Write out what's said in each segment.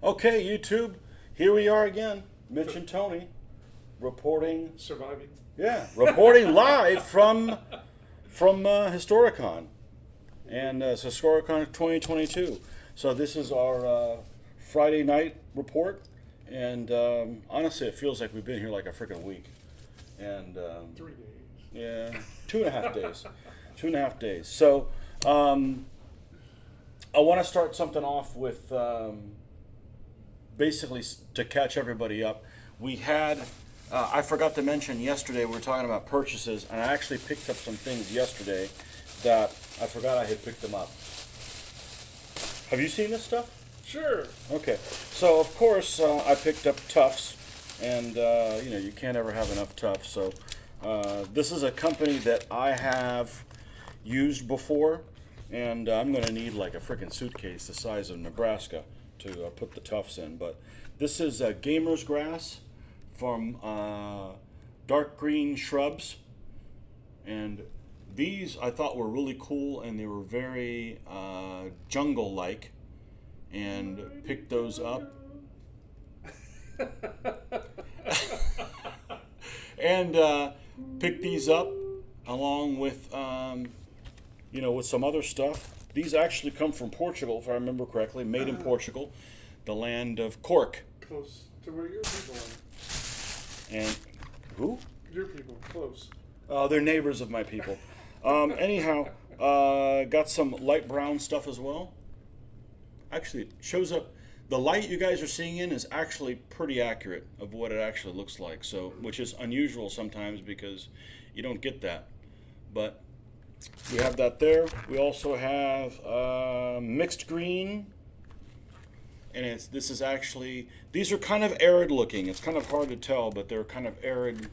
Okay, YouTube, here we are again, Mitch and Tony, reporting. Surviving. Yeah, reporting live from Historicon, and it's Historicon 2022. So this is our Friday night report, and honestly, it feels like we've been here like a freaking week, and 3 days. yeah, 2.5 days, 2.5 days. So I want to start something off with. Basically, to catch everybody up, we had, I forgot to mention yesterday, we were talking about purchases, and I actually picked up some things yesterday that I forgot I had picked them up. Have you seen this stuff? Sure. Okay, so of course I picked up Tufts, and you can't ever have enough Tufts. So this is a company that I have used before, and I'm going to need like a freaking suitcase the size of Nebraska to put the Tufts in. But this is Gamer's Grass from Dark Green Shrubs, and these I thought were really cool, and they were very jungle-like, and picked those up. And picked these up along with with some other stuff. These actually come from Portugal, if I remember correctly, made in Portugal, the land of cork. Close to where your people are. And who? Your people, close. They're neighbors of my people. Anyhow, got some light brown stuff as well. Actually, it shows up. The light you guys are seeing in is actually pretty accurate of what it actually looks like. So, which is unusual sometimes because you don't get that. But we have that there. We also have mixed green, and these are kind of arid looking. It's kind of hard to tell, but they're kind of arid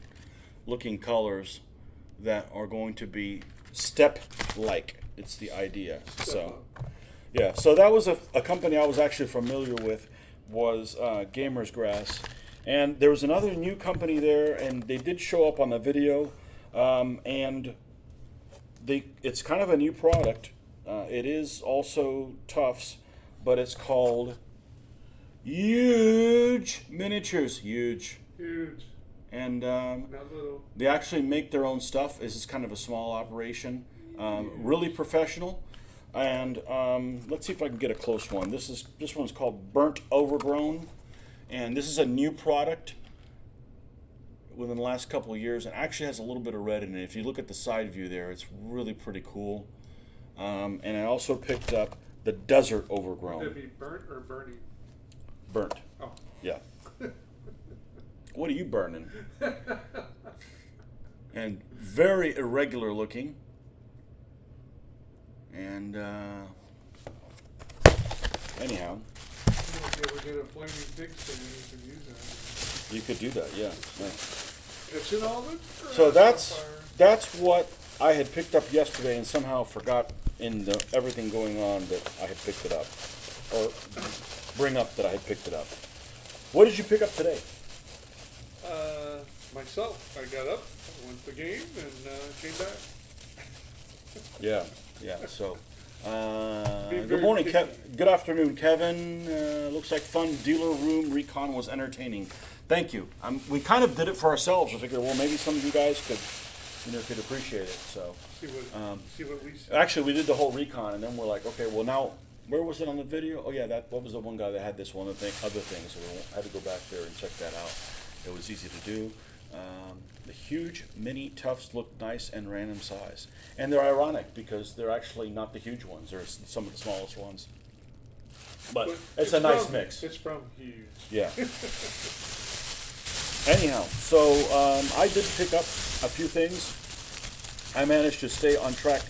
looking colors that are going to be step-like. It's the idea. So, yeah. So that was a company I was actually familiar with, was Gamer's Grass, and there was another new company there, and they did show up on the video, and it's kind of a new product. It is also Tufts, but it's called Huge Miniatures. Huge. Huge. And Not little. they actually make their own stuff. This is kind of a small operation. Really professional. And let's see if I can get a close one. This one's called Burnt Overgrown, and this is a new product within the last couple of years, and actually has a little bit of red in it. If you look at the side view there, it's really pretty cool. And I also picked up the Desert Overgrown. Would it be burnt or burning? Burnt. Oh. Yeah. What are you burning? And very irregular looking. And anyhow. If you ever get a flaming pig stain, you could use that. You could do that, yeah. Kitchen oven? So that's what I had picked up yesterday, and somehow forgot in everything going on that I had picked it up, or bring up that I had picked it up. What did you pick up today? Myself. I got up, went to the game, and came back. Yeah. So, Being good very morning, picky. good afternoon, Kevin. Looks like fun dealer room recon was entertaining. Thank you. We kind of did it for ourselves. I figured, well, maybe some of you guys could appreciate it. So, See what we see. actually, we did the whole recon, and then we're like, okay, well now, where was it on the video? Oh yeah, what was the one guy that had this one other thing? So we had to go back there and check that out. It was easy to do. The huge mini Tufts look nice and random size, and they're ironic because they're actually not the huge ones. They're some of the smallest ones. But it's a nice mix. It's from huge. Yeah. Anyhow, so I did pick up a few things. I managed to stay on track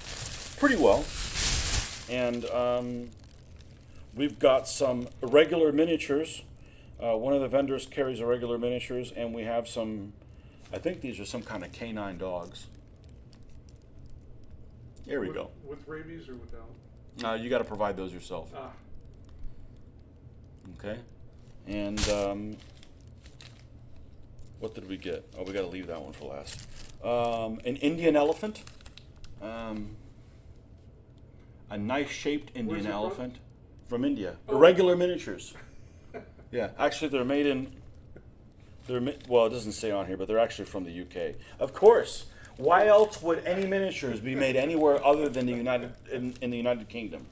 pretty well, and we've got some irregular miniatures. One of the vendors carries irregular miniatures, and we have some. I think these are some kind of canine dogs. There we go. With rabies or without? You got to provide those yourself. Ah. Okay. And what did we get? Oh, we got to leave that one for last. An Indian elephant. A nice shaped Indian Where's it from? elephant from India. Oh. Irregular miniatures. Yeah, actually, they're made in. Well, it doesn't say on here, but they're actually from the UK. Of course. Why else would any miniatures be made anywhere other than the in the United Kingdom?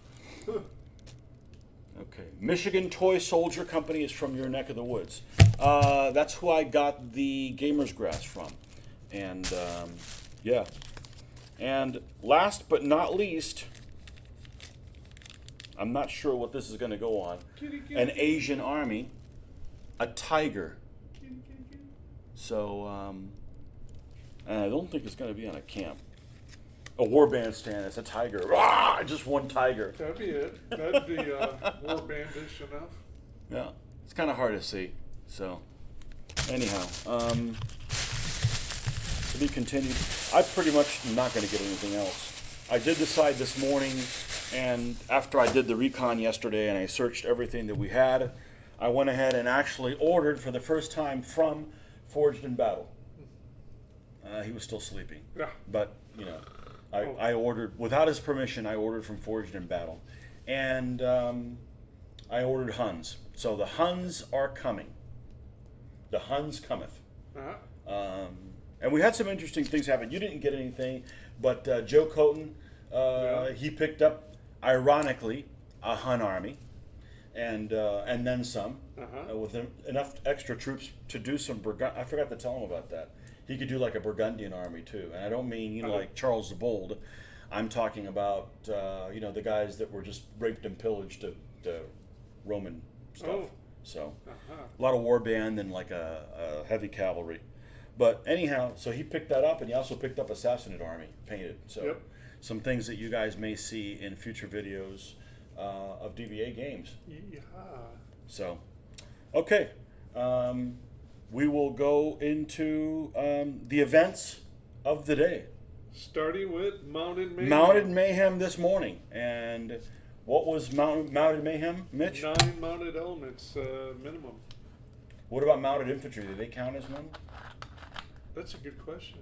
Okay, Michigan Toy Soldier Company is from your neck of the woods. That's who I got the Gamer's Grass from, and yeah. And last but not least, I'm not sure what this is going to go on. An Asian army, a tiger. So, and I don't think it's going to be on a camp. A war bandstand. It's a tiger. Rah! Just one tiger. That'd be it. That'd be war bandish enough. Yeah, it's kind of hard to see. So, anyhow, to be continued. I'm pretty much not going to get anything else. I did decide this morning, and after I did the recon yesterday and I searched everything that we had, I went ahead and actually ordered for the first time from Forged in Battle. He was still sleeping. Yeah. But, you know, I ordered, without his permission, I ordered from Forged in Battle. And I ordered Huns. So the Huns are coming. The Huns cometh. Uh-huh. And we had some interesting things happen. You didn't get anything, but Joe Coton, he picked up, ironically, a Hun army. And then some, with enough extra troops to do some I forgot to tell him about that. He could do like a Burgundian army too, and I don't mean like Charles the Bold. I'm talking about the guys that were just raped and pillaged to Roman stuff. Oh. So a lot of war band and like a heavy cavalry. But anyhow, so he picked that up, and he also picked up a Sassanid army painted. So some things that you guys may see in future videos of DBA games. Yeah. So, okay. We will go into the events of the day. Starting with Mounted Mayhem. Mounted Mayhem this morning. And what was Mounted Mayhem, Mitch? 9 mounted elements minimum. What about mounted infantry? Do they count as one? That's a good question.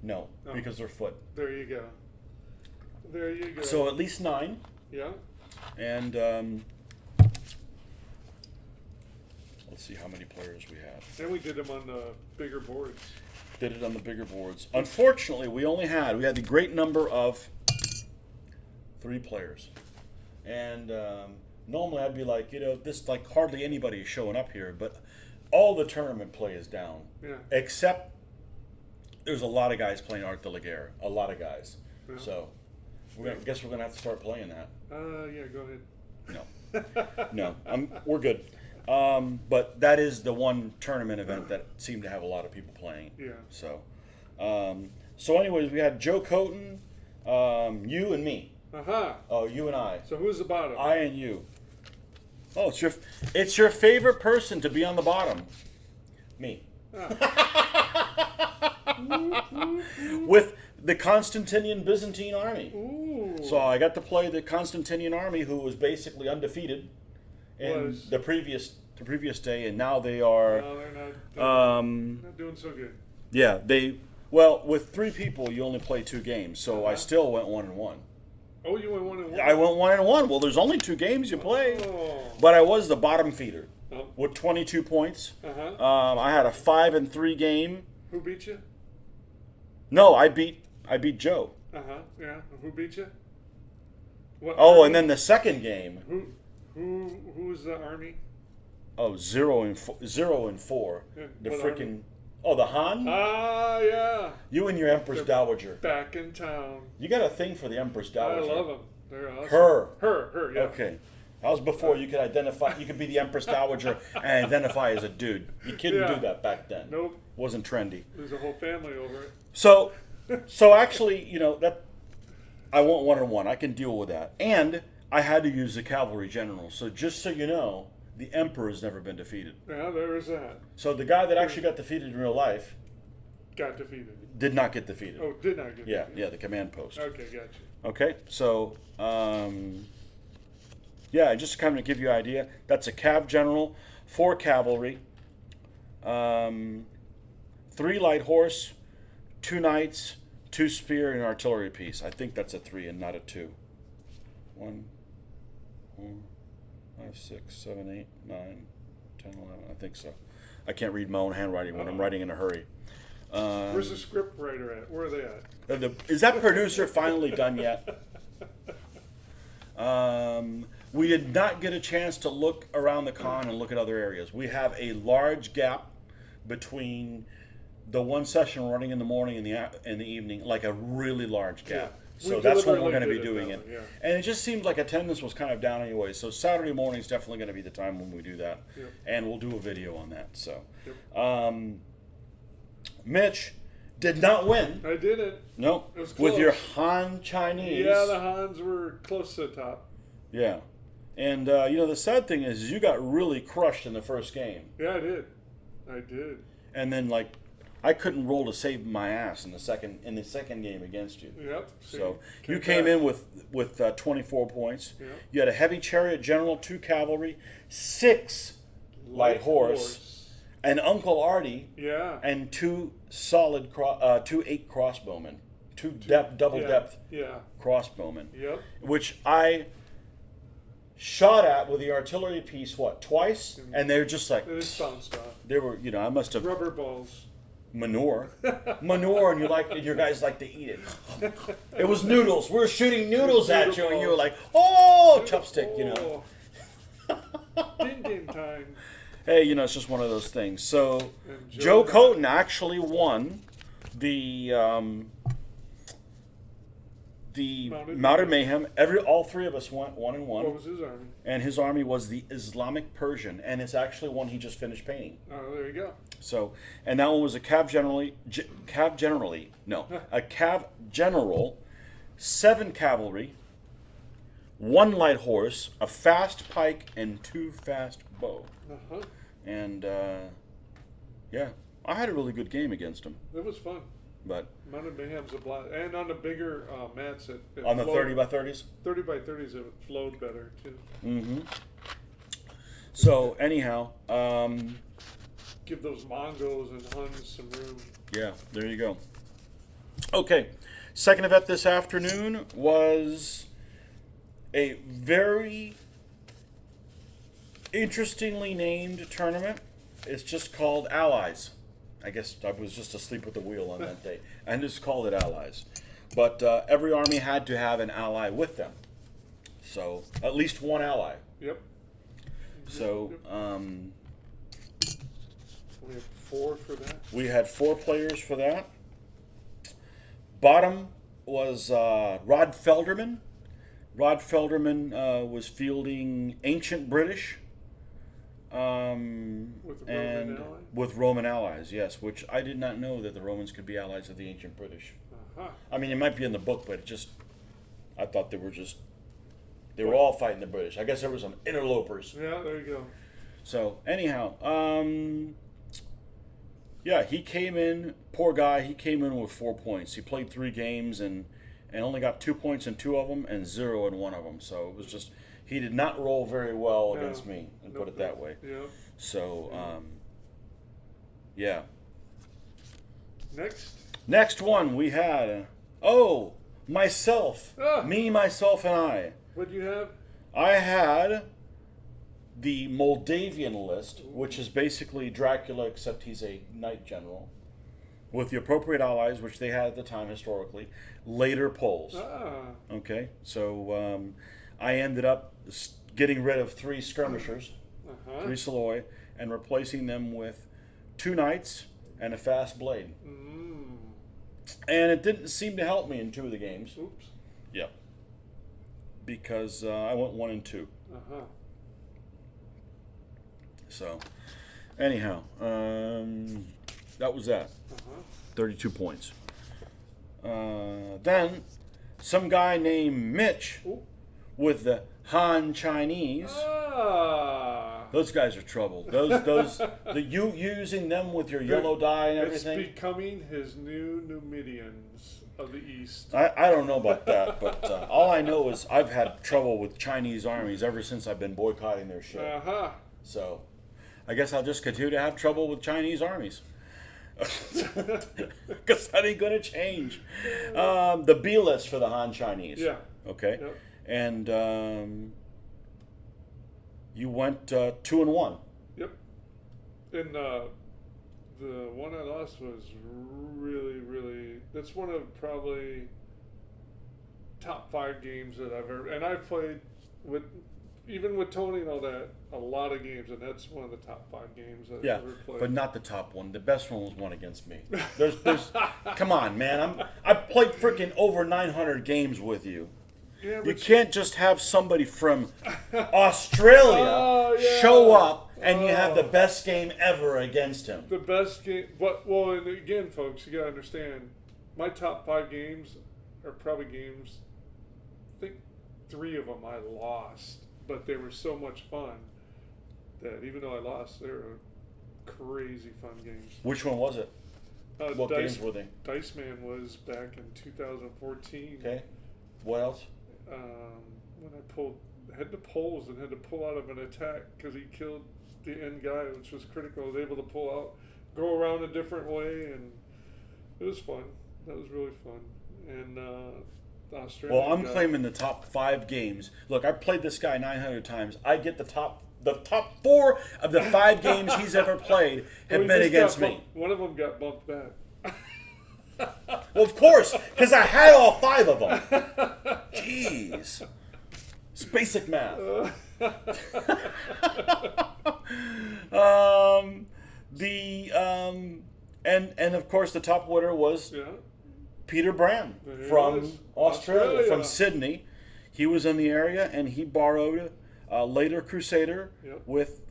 No, because they're foot. There you go. There you go. So at least 9. Yeah. And let's see how many players we have. And we did them on the bigger boards. Did it on the bigger boards. Unfortunately, we had the great number of 3 players. And normally I'd be like, this like hardly anybody is showing up here, but all the tournament play is down. Yeah. Except there's a lot of guys playing Art de la Guerre. A lot of guys. Yeah. So I guess we're going to have to start playing that. Yeah, go ahead. No. No, we're good. But that is the one tournament event that seemed to have a lot of people playing. Yeah. So, anyways, we had Joe Coton, you and me. Oh, you and I. So who's the bottom? I and you. Oh, it's your favorite person to be on the bottom. Me. With the Constantinian Byzantine army. Ooh. So I got to play the Constantinian army, who was basically undefeated in the previous day, and now they are. No, they're not doing so good. Yeah, with 3 people, you only play 2 games, so I still went 1-1. Oh, you went 1-1. I went 1-1. Well, there's only 2 games you play, Oh. but I was the bottom feeder Oh. with 22 points. Uh-huh. I had a 5-3 game. Who beat you? No, I beat Joe. Uh-huh. Yeah. Who beat you? What Oh, army? and then the second game. Who was the army? Oh, 0-4. Yeah, The what freaking. army? Oh, the Han? Ah, yeah. You and your Empress Dowager. Back in town. You got a thing for the Empress Dowager. I love them. They're awesome. Her, yeah. Okay. That was before you could identify. You could be the Empress Dowager and identify as a dude. You couldn't do that back then. Nope. Wasn't trendy. There's a whole family over it. So actually, that I went 1-1. I can deal with that. And I had to use the cavalry general. So just so you know, the Emperor has never been defeated. Yeah, there is that. So the guy that actually got defeated in real life Got defeated. did not get defeated. Oh, did not get defeated. Yeah, the command post. Okay, gotcha. Okay, so just to kind of give you an idea, that's a cav general, 4 cavalry, 3 light horse, 2 knights, 2 spear, and an artillery piece. I think that's a 3 and not a 2. 1, 4, 5, 6, 7, 8, 9, 10, 11, I think so. I can't read my own handwriting when I'm writing in a hurry. Where's the script writer at? Where are they at? Is that producer finally done yet? We did not get a chance to look around the con and look at other areas. We have a large gap between the one session running in the morning and the evening, like a really large gap. Yeah. So We that's when we're deliberately going to be did it doing that it. way, yeah. And it just seemed like attendance was kind of down anyway. So Saturday morning is definitely going to be the time when we do that. Yep. And we'll do a video on that. So, Yep. Mitch did not win. I did it. No, It was with your close. Han Chinese. Yeah, the Hans were close to the top. Yeah. And, the sad thing is you got really crushed in the first game. Yeah, I did. I did. And then, I couldn't roll to save my ass in the second game against you. Yep. So you came in with 24 points. Yep. You had a heavy chariot general, 2 cavalry, 6 light horse, and Uncle Artie, Yeah. and 2 solid 8 crossbowmen, 2 double depth Yeah. crossbowmen, Yep. which I shot at with the artillery piece twice, and they were just like It is bounced off. they were. I must have Rubber balls. manure, and your guys like to eat it. It was noodles. We were shooting noodles at you, and you were like, "Oh, chopstick," Oh. Din din time. Hey, it's just one of those things. So, And Joe Coton actually won the Mounted Mayhem. All 3 of us went 1-1. What was his army? And his army was the Islamic Persian, and it's actually one he just finished painting. Oh, there you go. So, and that one was a cav general, 7 cavalry, 1 light horse, a fast pike, and 2 fast bow. Uh-huh. And yeah, I had a really good game against him. It was fun. But Mounted Mayhem's a blast. And on the bigger mats, it on the flowed. 30 by 30s. 30 by 30s, it flowed better, too. Mm-hmm. So anyhow, Give those Mongols and Huns some room. yeah, there you go. Okay, second event this afternoon was a very interestingly named tournament. It's just called Allies. I guess I was just asleep at the wheel on that day. And just called it Allies. But every army had to have an ally with them. So, at least one ally. Yep. So, We have 4 for that. we had 4 players for that. Bottom was Rod Felderman. Rod Felderman was fielding Ancient British. With the Roman ally? With Roman allies, yes, which I did not know that the Romans could be allies of the ancient British. Uh-huh. I mean, it might be in the book, but I thought they were all fighting the British. I guess there were some interlopers. Yeah, there you go. So, anyhow, yeah, he came in, poor guy, he came in with 4 points. He played 3 games and only got 2 points in 2 of them and 0 in 1 of them. So, it was just, he did not roll very well against me, and put it that way. Yeah. So, yeah. Next, one we had, myself. Ah. Me, myself, and I. what do you have? I had the Moldavian list, which is basically Dracula, except he's a knight general, with the appropriate allies, which they had at the time historically, later Poles. Ah, Okay, so I ended up getting rid of 3 skirmishers, uh-huh. 3 Soloi, and replacing them with 2 knights and a fast blade. Mm. And it didn't seem to help me in 2 of the games. Oops. Yep. Because I went 1 and 2. Uh-huh. So, anyhow, that was that. Uh-huh. 32 points. Then, some guy named Mitch Ooh. with the Han Chinese. Ah. Those guys are trouble. You using them with your yellow dye and everything. It's becoming his new Numidians of the East. I don't know about that, but all I know is I've had trouble with Chinese armies ever since I've been boycotting their shit. Uh-huh. So, I guess I'll just continue to have trouble with Chinese armies. Because that ain't going to change. The B list for the Han Chinese. Yeah. Okay. Yep. And you went 2 and 1. Yep. And the one I lost was really, really. That's one of probably top 5 games that I've ever. And I've played with, even with Tony and all that, a lot of games, and that's one of the top 5 games I've ever played. But not the top one. The best one was one against me. There's come on, man. I've played freaking over 900 games with you. Yeah, you can't just have somebody from Australia show up and you have the best game ever against him. The best game, but well, and again, folks, you gotta understand, my top 5 games are probably games. I think 3 of them I lost, but they were so much fun that even though I lost, they were crazy fun games. Which one was it? What games were they? Dice Man was back in 2014. Okay. What else? When I had to polls and had to pull out of an attack because he killed the end guy, which was critical. I was able to pull out, go around a different way, and it was fun. That was really fun. And Australia. Well, I'm claiming the top 5 games. Look, I played this guy 900 times. I get the top 4 of the 5 games he's ever played have been against me. One of them got bumped back. Well, of course, because I had all 5 of them. Jeez. It's basic math. And of course the top winner was Peter Brand from Australia, from Sydney. He was in the area and he borrowed Later Crusader with,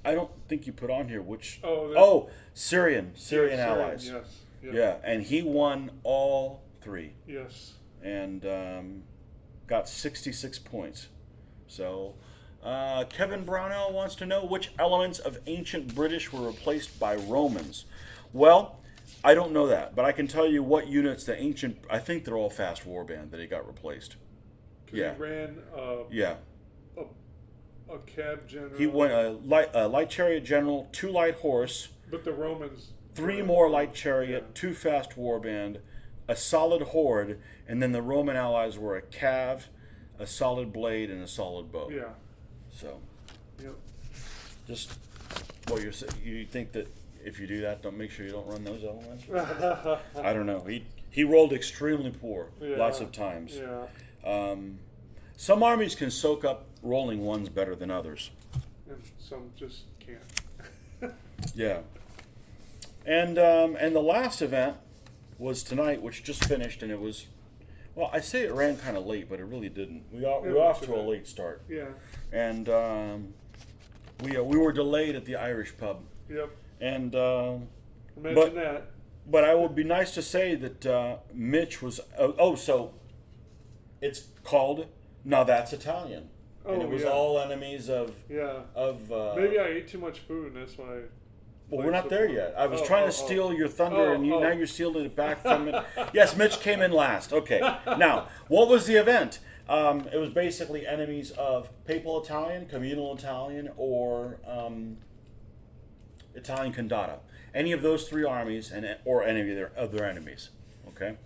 I don't think you put on here which. Syrian allies. Yes. Yeah, and he won all 3. Yes. And got 66 points. So, Kevin Brownell wants to know which elements of ancient British were replaced by Romans. Well, I don't know that, but I can tell you what units the ancient. I think they're all fast warband that he got replaced. Yeah. He ran. A cab general. He went a light chariot general, 2 light horse. But the Romans. 3 more light chariot, 2 fast warband, a solid horde, and then the Roman allies were a cav, a solid blade, and a solid bow. Yeah. So. Yep. Just, well, you think that if you do that, don't make sure you don't run those elements? I don't know. He rolled extremely poor lots of times. Yeah. Some armies can soak up rolling ones better than others. And some just can't. Yeah. And the last event was tonight, which just finished, and it was, well, I say it ran kind of late, but it really didn't. We were off to a late start. Yeah. And we were delayed at the Irish pub. Yep. And imagine that. But I would be nice to say that Mitch was. So it's called Now That's Italian. And it was all enemies of. Yeah. Of. Maybe I ate too much food, and that's why. Well, we're not there yet. I was trying to steal your thunder, and now you're stealing it back from it. Yes, Mitch came in last. Okay. Now, what was the event? It was basically enemies of Papal Italian, Communal Italian, or Italian Condata. Any of those 3 armies, or any of their other enemies. Okay.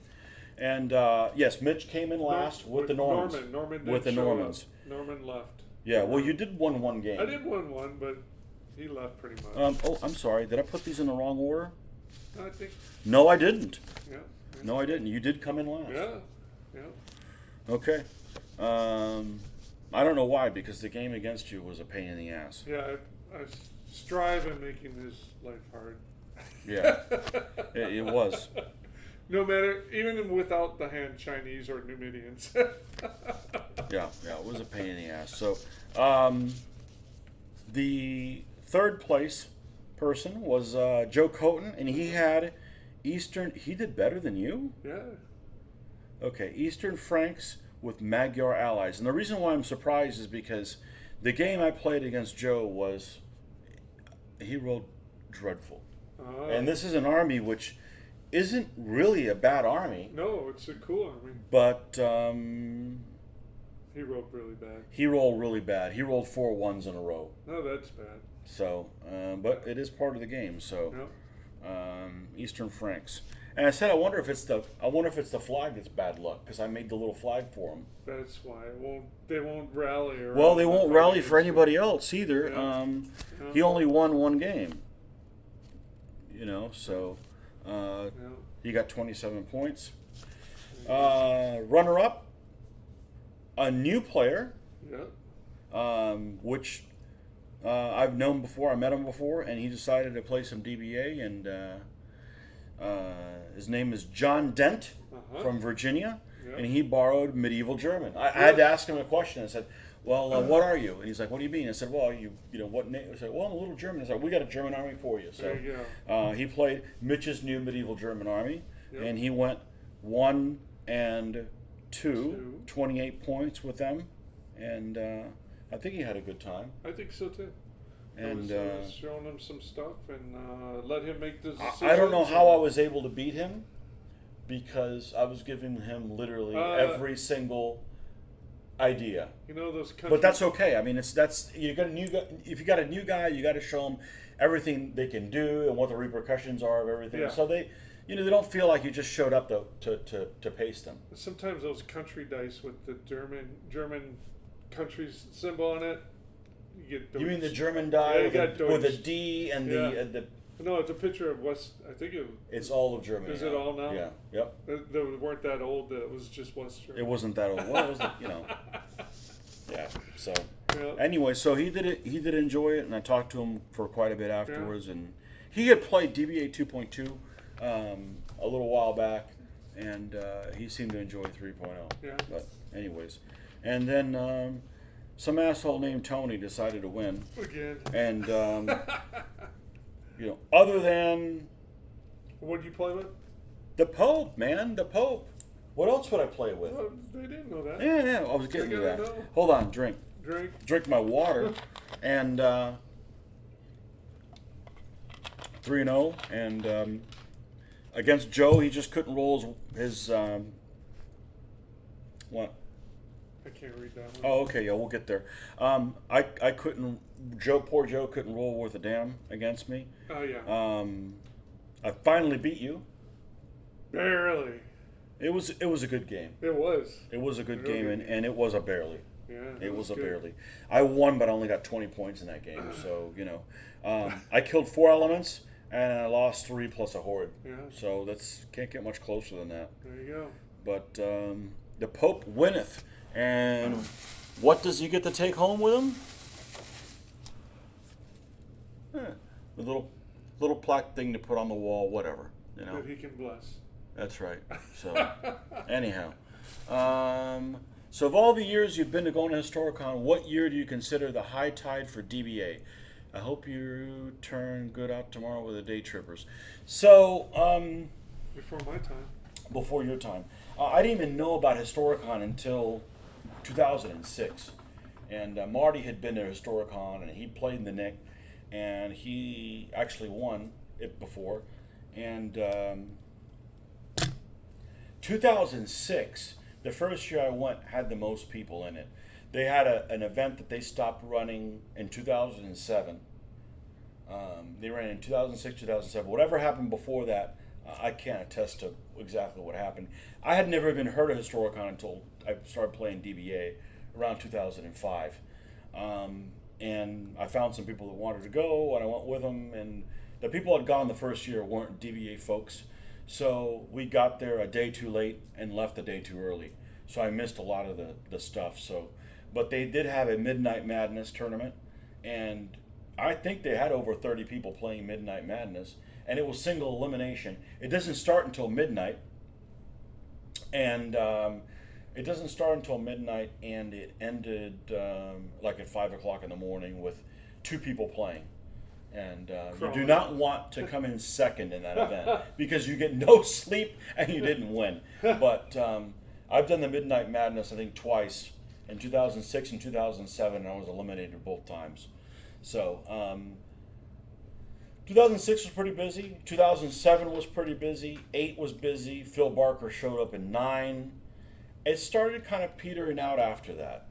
And yes, Mitch came in last with the Normans. Norman with the Normans. Norman left. Yeah. Well, you did win 1 game. I did win 1, but. He left pretty much. I'm sorry. Did I put these in the wrong order? I think. No, I didn't. Yeah. No, I didn't. You did come in last. Yeah. Okay. I don't know why, because the game against you was a pain in the ass. Yeah, I strive in making his life hard. Yeah, it was. No matter, even without the hand Chinese or Numidians. Yeah, it was a pain in the ass. So, the 3rd place person was Joe Coton, and he had Eastern. He did better than you? Yeah. Okay, Eastern Franks with Magyar allies. And the reason why I'm surprised is because the game I played against Joe was, he rolled dreadful. And this is an army which isn't really a bad army. No, it's a cool army. But he rolled really bad. He rolled really bad. He rolled 4 1s in a row. No, that's bad. So, but it is part of the game. So, yep. Eastern Franks. And I said, I wonder if it's the flag that's bad luck, because I made the little flag for them. That's why they won't rally. Well, they won't rally for anybody else either. Yeah. He only won 1 game. So Yeah. he got 27 points. Runner up, a new player, Yeah. which I've known before. I met him before, and he decided to play some DBA, and his name is John Dent from Virginia, Yeah. and he borrowed medieval German. I had to ask him a question. I said, well, what are you? And he's like, what do you mean? I said, well, what name? I said, well, I'm a little German. I said, we got a German army for you. So There you go. he played Mitch's new medieval German army, Yep. and he went 1 and 2, 28 points with them, and I think he had a good time. I think so too. And I was showing him some stuff and let him make the decisions. I don't know how I was able to beat him, because I was giving him literally every single idea. Those countries. But that's okay. I mean, you got a new guy. If you got a new guy, you got to show them everything they can do and what the repercussions are of everything. Yeah. So they don't feel like you just showed up to pace them. Sometimes those country dice with the German country's symbol on it, you get. You mean the German die Yeah, with a D and the No, it's a picture of West. I think It's all of Germany. Is it all now? Yeah. Yep. They weren't that old. It was just West Germany. It wasn't that old. Well, it was Yeah. So Yeah. anyway, so he did it. He did enjoy it, and I talked to him for quite a bit afterwards. And he had played DBA 2.2 a little while back, and he seemed to enjoy 3.0. Yeah. But anyways, and then some asshole named Tony decided to win, Again. and other than What did you play with? the Pope, man, the Pope. What else would I play with? Oh, they didn't know that. Yeah, I was getting to gotta that. know. Hold on, drink Drink. my water, and 3-0, and against Joe, he just couldn't roll his what? I can't read that one. Oh, okay, yeah, we'll get there. I couldn't. Poor Joe couldn't roll worth a damn against me. Oh yeah. I finally beat you. Barely. It was a good game. It was. It was a good Really? game, and it was a barely. Yeah. It was a good. barely. I won, but I only got 20 points in that game. So I killed 4 elements, and I lost 3 plus a horde. Yeah. So can't get much closer than that. There you go. But the Pope winneth, and what does he get to take home with him? A little plaque thing to put on the wall, whatever. That he can bless. That's right. So anyhow, so of all the years you've been to going to Historicon, what year do you consider the high tide for DBA? I hope you turn good out tomorrow with the day trippers. So Before my time. before your time, I didn't even know about Historicon until 2006, and Marty had been to Historicon, and he played in the Nick, and he actually won it before, and 2006, the first year I went, had the most people in it. They had an event that they stopped running in 2007. They ran in 2006, 2007. Whatever happened before that, I can't attest to exactly what happened. I had never even heard of Historicon until I started playing DBA around 2005. And I found some people that wanted to go, and I went with them. And the people that had gone the first year weren't DBA folks. So we got there a day too late and left a day too early. So I missed a lot of the stuff. But they did have a Midnight Madness tournament, and I think they had over 30 people playing Midnight Madness, and it was single elimination. It doesn't start until midnight, and it ended like at 5 o'clock in the morning with 2 people playing. And you do not want to come in second in that event because you get no sleep and you didn't win. But I've done the Midnight Madness, I think, twice, in 2006 and 2007, and I was eliminated both times. So 2006 was pretty busy. 2007 was pretty busy. 8 was busy. Phil Barker showed up in 9. It started kind of petering out after that.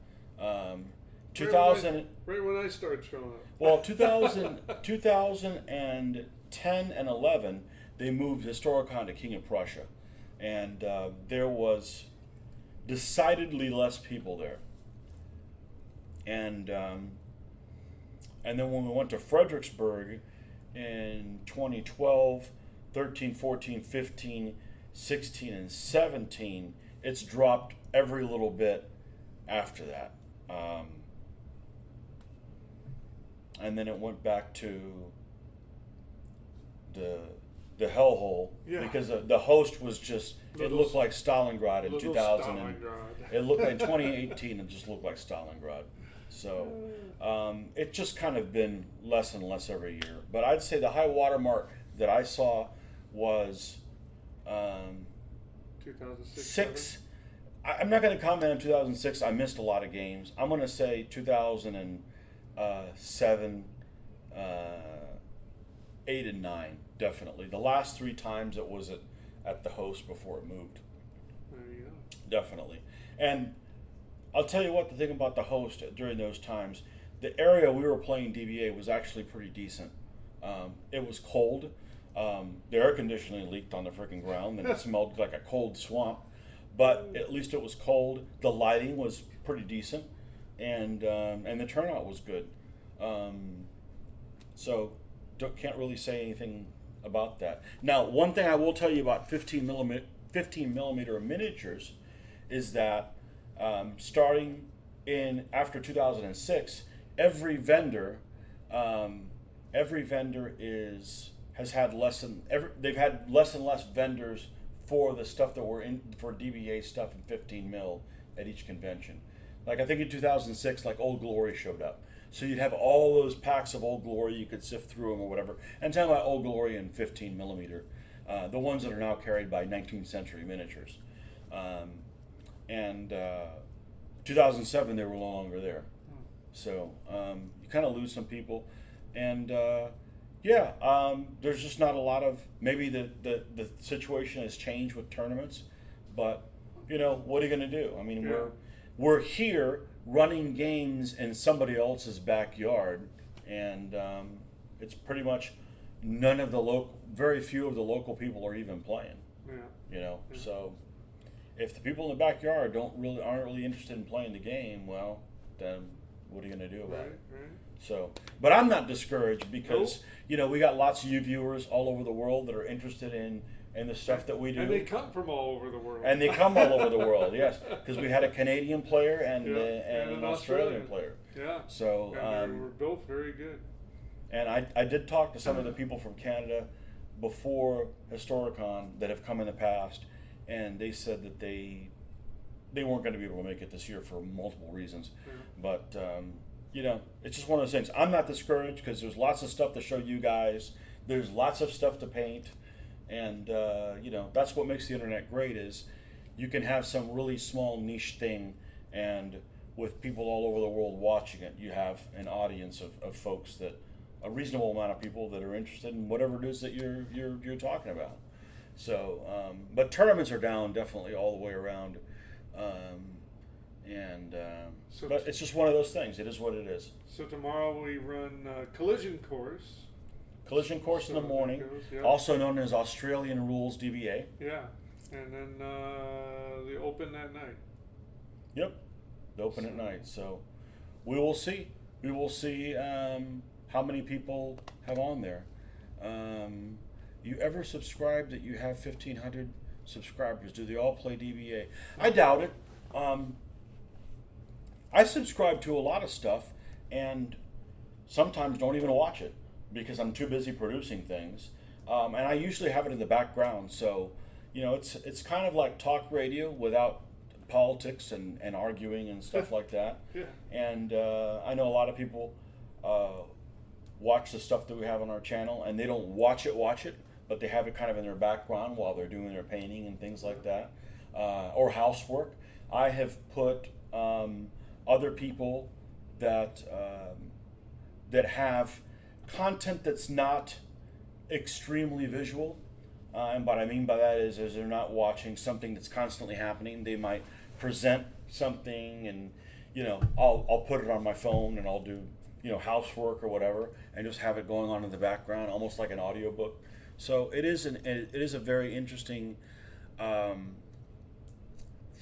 2000. Right when I started showing up. Well, 2010 and 11, they moved Historicon to King of Prussia, and there was decidedly less people there. And then when we went to Fredericksburg, in 2012, 13, 14, 15, 16, and 17. It's dropped every little bit after that. And then it went back to the hellhole because the host was just it looked like Stalingrad in 2000. It looked like 2018. It just looked like Stalingrad. So it just kind of been less and less every year. But I'd say the high water mark that I saw was 2006. I'm not going to comment on 2006. I missed a lot of games. I'm going to say 2007, 8, and 9. Definitely. The last 3 times it was at the host before it moved. There you go. Definitely. And I'll tell you what, the thing about the host during those times, the area we were playing DBA was actually pretty decent. It was cold. The air conditioning leaked on the freaking ground and it smelled like a cold swamp. But at least it was cold. The lighting was pretty decent, and the turnout was good. So can't really say anything about that. Now, one thing I will tell you about 15 millimeter miniatures is that starting in after 2006, every vendor has had they've had less and less vendors for the stuff that were in for DBA stuff in 15 mil at each convention. Like I think in 2006, like Old Glory showed up. So you'd have all those packs of Old Glory, you could sift through them or whatever. And talking about Old Glory in 15 millimeter, the ones that are now carried by 19th Century Miniatures. And 2007, they were no longer there. So you kind of lose some people. And there's just not a lot of, maybe the situation has changed with tournaments, but what are you going to do? I mean, we're here running games in somebody else's backyard, and it's pretty much very few of the local people are even playing. So if the people in the backyard aren't really interested in playing the game, well, then what are you going to do about it? Right. So, but I'm not discouraged because we got lots of you viewers all over the world that are interested in the stuff that we do. And they come from all over the world. Yes, because we had a Canadian player and an Australian player. Yeah. So and they were both very good. And I did talk to some of the people from Canada before Historicon that have come in the past, and they said that they weren't going to be able to make it this year for multiple reasons. But it's just one of those things. I'm not discouraged because there's lots of stuff to show you guys. There's lots of stuff to paint. And, that's what makes the internet great is you can have some really small niche thing, and with people all over the world watching it, you have an audience of folks a reasonable amount of people that are interested in whatever it is that you're talking about. So, but tournaments are down definitely all the way around. But it's just one of those things. It is what it is. So tomorrow we run Collision Course. Collision Course in the morning, also known as Australian Rules DBA. Yeah, and then the Open that night. Yep, the Open at night. So we will see. We will see how many people have on there. You ever subscribe that you have 1,500 subscribers? Do they all play DBA? I doubt it. I subscribe to a lot of stuff and sometimes don't even watch it because I'm too busy producing things. And I usually have it in the background. So, it's kind of like talk radio without politics and arguing and stuff like that. Yeah. And I know a lot of people watch the stuff that we have on our channel, and they don't watch it, but they have it kind of in their background while they're doing their painting and things like that, or housework. I have put other people that have content that's not extremely visual, and what I mean by that is they're not watching something that's constantly happening. They might present something, and I'll put it on my phone and I'll do housework or whatever, and just have it going on in the background, almost like an audiobook. So it is a very interesting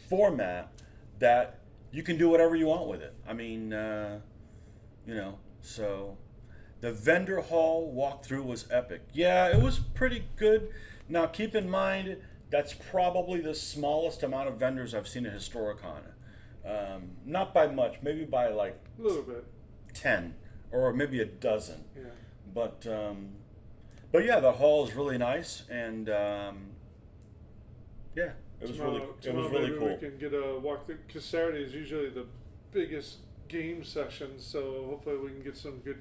format that you can do whatever you want with it. I mean, so The vendor hall walkthrough was epic. Yeah, it was pretty good. Now keep in mind, that's probably the smallest amount of vendors I've seen at Historicon. Not by much, maybe by like A little bit. 10 or maybe a dozen. Yeah. But yeah, the hall is really nice, and yeah, it was really maybe cool. we can get a walkthrough, because Saturday is usually the biggest game session, so hopefully we can get some good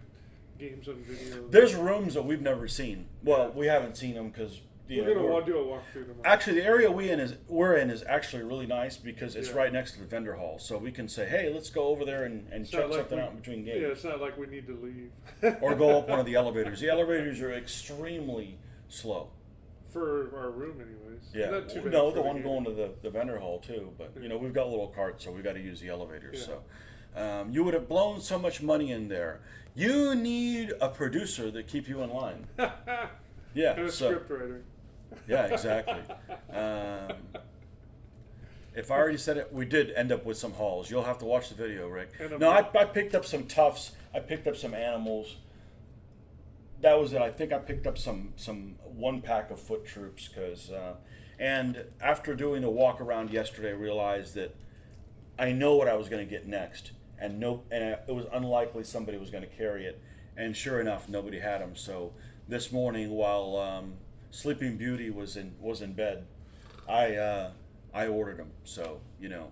games on video. There's rooms that we've never seen. Well, we haven't seen them because we're gonna do a walkthrough tomorrow. actually the area we're in is actually really nice because it's Yeah. right next to the vendor hall, so we can say, hey, let's go over there and It's check not like something out in between games. Yeah, it's not like we need to leave. Or go up one of the elevators. The elevators are extremely slow. For our room, anyways. Yeah. Not too bad No, for the one game. going to the vendor hall too. But you know, we've got little carts, so we got to use the elevators. Yeah. So you would have blown so much money in there. You need a producer that keep you in line. Yeah. And a So script writer. yeah, exactly. If I already said it, we did end up with some hauls. You'll have to watch the video, Rick. No, I picked up some tufts. I picked up some animals. That was it. I think I picked up some one pack of foot troops because, and after doing a walk around yesterday, I realized that I know what I was going to get next, and it was unlikely somebody was going to carry it, and sure enough, nobody had them. So this morning, while Sleeping Beauty was in bed, I ordered them. So you know,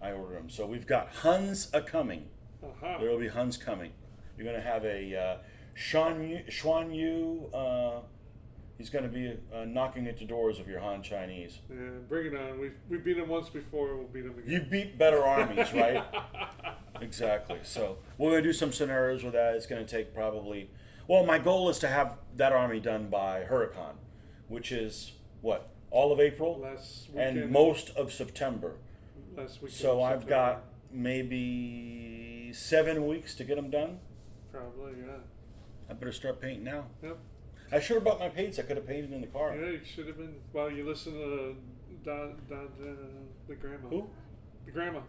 I ordered them. So we've got Huns a coming. Uh-huh. There will be Huns coming. You're going to have a Xuan Yu. He's going to be knocking at the doors of your Han Chinese. Yeah, bring it on. We beat them once before. We'll beat them again. You beat better armies, right? Exactly. So we're going to do some scenarios with that. It's going to take probably. Well, my goal is to have that army done by Huracan, which is what, all of April Last weekend, and most of September. Last weekend. So of I've September. got maybe 7 weeks to get them done. Probably, yeah. I better start painting now. Yep. I should have brought my paints. I could have painted in the car. Yeah, you should have been. Well, you listen to the grandma. Who? The grandma.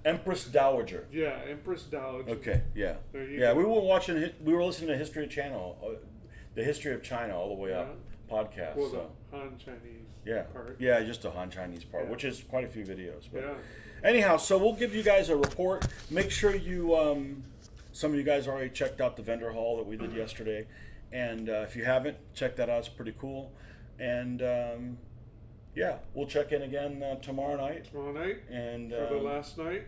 Empress Dowager. Yeah, Empress Dowager. Okay, yeah. There you Yeah, go. we were watching. We were listening to History Channel, the History of China all the way up podcast. Well, So the Han Chinese yeah, part. yeah, just the Han Chinese part, Yeah. which is quite a few videos. But Yeah. anyhow, so we'll give you guys a report. Make sure you. Some of you guys already checked out the vendor hall that we did yesterday, and if you haven't, check that out. It's pretty cool. And yeah, we'll check in again tomorrow night. Tomorrow night And for the last night.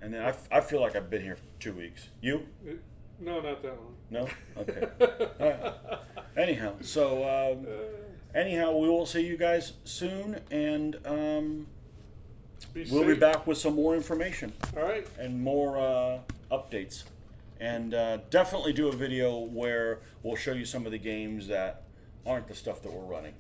and then I feel like I've been here for 2 weeks. You? No, not that long. No? Okay. All right. Anyhow, so anyhow, we will see you guys soon, and we'll be back with some more information All right. and more updates, and definitely do a video where we'll show you some of the games that aren't the stuff that we're running.